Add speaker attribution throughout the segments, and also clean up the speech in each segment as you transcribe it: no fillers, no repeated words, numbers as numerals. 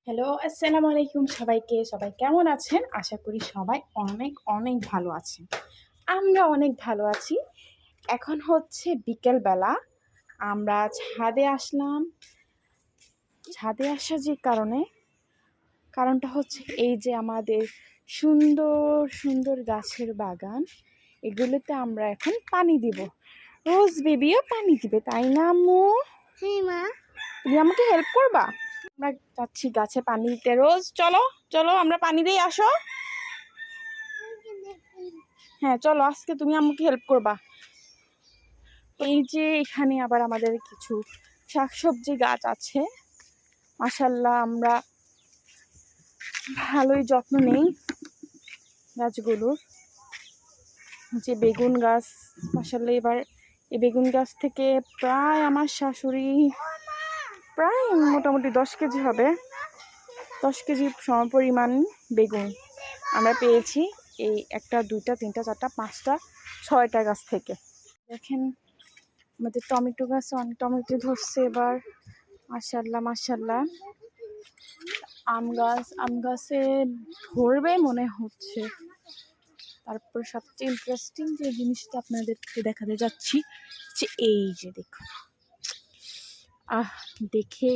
Speaker 1: Hello, আসসালামু আলাইকুম সবাইকে। সবাই কেমন আছেন? আশা করি সবাই অনেক অনেক ভালো আছেন। আমরা অনেক ভালো আছি। এখন হচ্ছে বিকেলবেলা। আমরা ছাদে আসলাম। ছাদে আসার যে কারণটা হচ্ছে এই যে আমাদের সুন্দর সুন্দর গাছের বাগান, এগুলোতে আমরা এখন পানি দিব। রোজ বেবিও পানি দিবে, তাই না আম্মু?
Speaker 2: হ্যাঁ মা।
Speaker 1: তুমি আমাকে হেল্প করবা? আমরা যাচ্ছি গাছে পানি দিতে। রোজ চলো চলো আমরা পানি দিয়ে আসো। হ্যাঁ চলো, আজকে তুমি আমাকে হেল্প করবা। এই যে এখানে আবার আমাদের কিছু শাকসবজি গাছ আছে। মাশাআল্লাহ, আমরা ভালোই যত্ন নেই গাছগুলোর। যে বেগুন গাছ, মাশাআল্লাহ এবার এই বেগুন গাছ থেকে প্রায় আমার শাশুড়ি প্রায় মোটামুটি 10 কেজি হবে, 10 কেজি সমপরিমাণ বেগুন আমরা পেয়েছি এই একটা, দুইটা, তিনটা, চারটা, পাঁচটা, 6টা গাছ থেকে। দেখেন আমাদের টমেটো গাছে অনেক টমেটো ধরছে এবার। মাশাআল্লাহ মাশাআল্লাহ। আম গাছে ধরবে মনে হচ্ছে। তারপর সবচেয়ে ইন্টারেস্টিং যে জিনিসটা আপনাদেরকে দেখাতে যাচ্ছি যে এই যে দেখুন, দেখে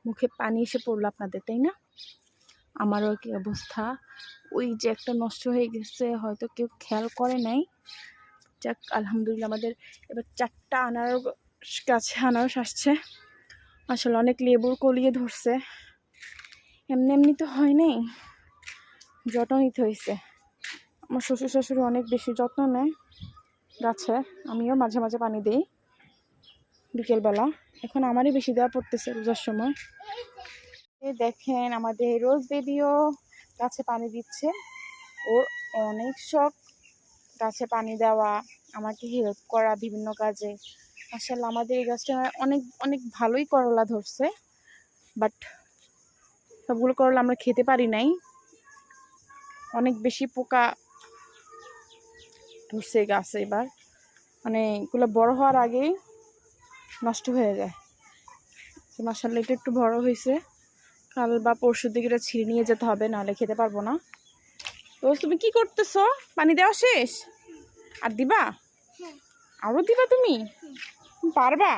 Speaker 1: মুখে পানি এসে পড়লো আপনাদের, তাই না? আমারও কি অবস্থা। ওই যে একটা নষ্ট হয়ে গেছে, হয়তো কেউ খেয়াল করে নাই। যাক আলহামদুলিল্লাহ, আমাদের এবার 4টা গাছে আনারস আসছে। আসলে অনেক লেবুর কলিয়ে ধরছে, এমনি এমনি তো হয় নাই, যত্ন নিতে হয়েছে। আমার শ্বশুর শাশুড়ি অনেক বেশি যত্ন নেয় গাছে, আমিও মাঝে মাঝে পানি দিই বিকেলবেলা। এখন আমারই বেশি দেওয়া পড়তেছে রোজার সময়। দেখেন আমাদের রোজ বেবিও গাছে পানি দিচ্ছে। ওর অনেক শখ গাছে পানি দেওয়া, আমাকে হেল্প করা বিভিন্ন কাজে। আসলে আমাদের এই গাছটা অনেক অনেক ভালোই করলা ধরছে, বাট সবগুলো করলা আমরা খেতে পারি নাই, অনেক বেশি পোকা ধরছে গাছে এবার। মানে এগুলো বড় হওয়ার আগেই নষ্ট হয়ে যায়। মাশাআল্লাহ এটা একটু বড় হয়েছে, কাল বা পরশুর দিকে এটা ছিঁড়ে নিয়ে যেতে হবে, নাহলে খেতে পারবো না। তো তুমি কি করতেছো? পানি দেওয়া শেষ? আর দিবা? আরো দিবা? তুমি পারবা?